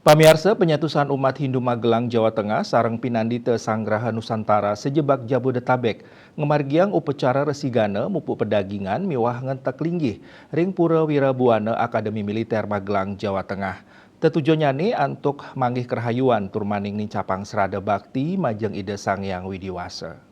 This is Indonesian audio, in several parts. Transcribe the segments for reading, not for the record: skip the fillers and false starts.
Pamiarsa penyatusan umat Hindu Magelang, Jawa Tengah, sareng pinandita Sanggraha Nusantara sejebak Jabodetabek, ngemargiang upacara resigana mupu pedagingan miwah ngentek linggih, ring Pura Wirabuana Akademi Militer Magelang, Jawa Tengah. Tetujuannya nih untuk manggih kerhayuan turmaning nincapang serada bakti majeng ide Sangyang Widiwasa.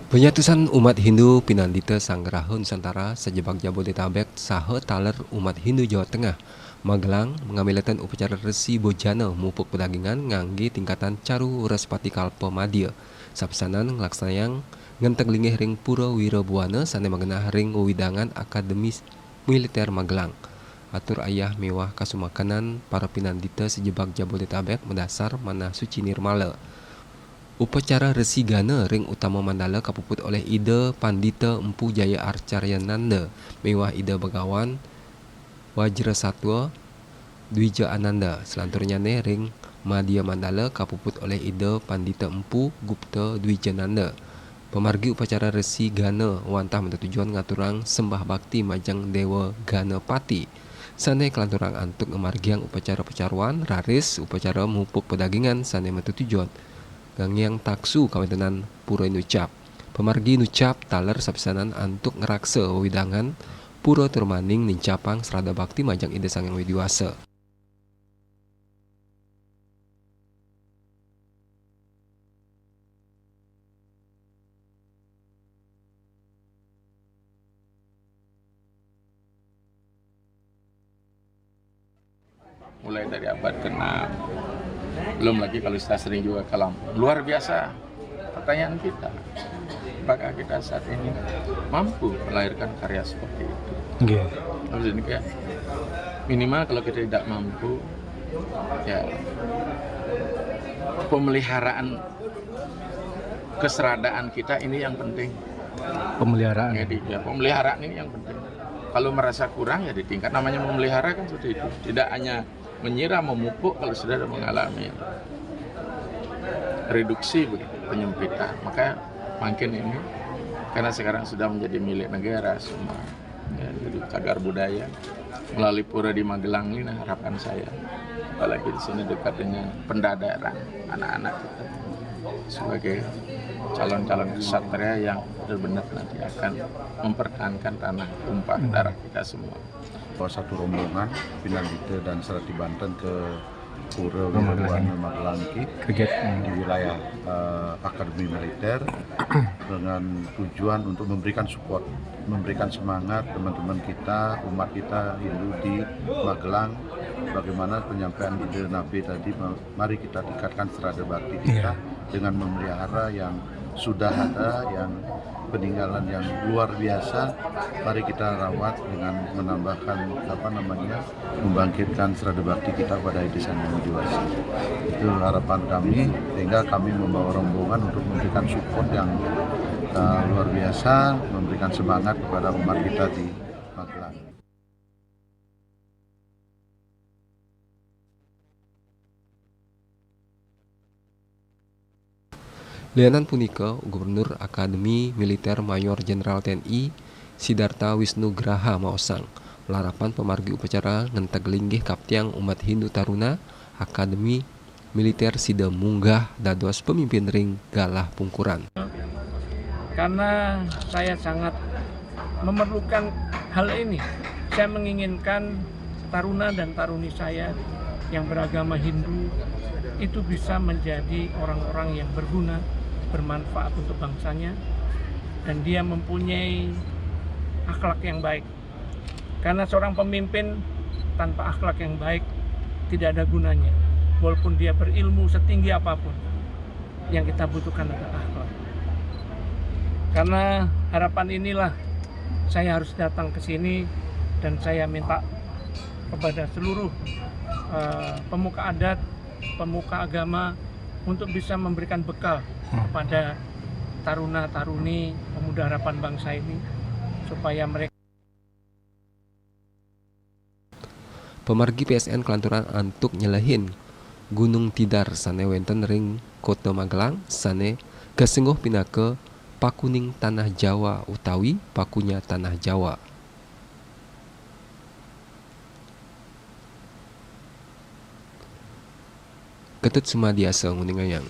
Penyatusan umat Hindu pinandita Sanggraha Nusantara sejebak Jabodetabek saha taler umat Hindu Jawa Tengah Magelang mengambilatan upacara resi bojana mupuk pedagingan ngangge tingkatan caru respati kalpa madya sapsanan nglaksanayan ngenteng linggih ring Pura Wirabuana sane mengenah ring widangan Akademis Militer Magelang. Atur ayah mewah kasumakanan para pinandita sejebak Jabodetabek mendasar manah suci nirmala. Upacara resigana ring utama mandala kapuput oleh Ida Pandita Empu Jaya Arcaryananda, mewah Ida Begawan, Wajra Satwa, Dwija Ananda. Selanturnya ring Madya Mandala kapuput oleh Ida Pandita Empu Gupta Dwijananda. Pemargi upacara resigana wantah mentujuan ngaturang sembah bakti majang Dewa Ganapati. Sane kelanturang antuk ngemargiang upacara pecaruan, raris upacara mupuk pedagingan sane mentujuan gangyang taksu kawentenan pura nucap. Pemargi nucap taler sapisanan antuk ngerakse widangan pura turmaning nincapang serada bakti majang ide Sangyang Widiwasa. Mulai dari abad ke-6, belum lagi kalau kita sering juga kalam. Luar biasa pertanyaan kita, apakah kita saat ini mampu melahirkan karya seperti itu? Harus ini kayak minimal kalau kita tidak mampu, ya pemeliharaan keseradaan kita ini yang penting. Jadi ya pemeliharaan ini yang penting. Kalau merasa kurang ya ditingkat, namanya memelihara kan seperti itu. Tidak hanya menyiram, memupuk kalau sudah mengalami reduksi begitu, penyempitan. Maka makin ini karena sekarang sudah menjadi milik negara semua, ya, jadi cagar budaya melalui pura di Magelang ini. Nah, harapan saya apalagi di sini dekat dengan pendadaran anak-anak kita sebagai calon-calon ksatria yang benar-benar nanti akan mempertahankan tanah tumpah darah kita semua. Satu rombongan pinandita dan Serati Banten ke Pura Wirabuana Magelang di wilayah Akademi Militer dengan tujuan untuk memberikan support, memberikan semangat teman-teman kita, umat kita Hindu di Magelang, bagaimana penyampaian ide Nabi tadi, mari kita tingkatkan serada bakti kita dengan memelihara yang sudah ada, yang peninggalan yang luar biasa. Mari kita rawat dengan menambahkan membangkitkan serada bakti kita pada ide Sangyang Widiwasa. Itu harapan kami, sehingga kami membawa rombongan untuk memberikan support yang luar biasa, memberikan semangat kepada umat kita di Magelang. Lianan punika Gubernur Akademi Militer Mayor Jenderal TNI Sidarta Wisnu Graha maosang larapan pemargi upacara ngentek linggih kaptiang umat Hindu Taruna Akademi Militer Sida munggah dados pemimpin ring galah pungkuran. Karena saya sangat memerlukan hal ini. Saya menginginkan taruna dan taruni saya yang beragama Hindu itu bisa menjadi orang-orang yang berguna, bermanfaat untuk bangsanya, dan dia mempunyai akhlak yang baik. Karena seorang pemimpin tanpa akhlak yang baik tidak ada gunanya. Walaupun dia berilmu setinggi apapun, yang kita butuhkan adalah akhlak. Karena harapan inilah saya harus datang ke sini, dan saya minta kepada seluruh pemuka adat pemuka agama untuk bisa memberikan bekal kepada taruna-taruni pemuda harapan bangsa ini supaya mereka. Pemargi PSN Kelanturan antuk nyelehin Gunung Tidar sane wenten ring Kota Magelang sane kesengguh pinake pakuning tanah Jawa utawi pakunya tanah Jawa. Ketut Sumadiasa nguning ayang.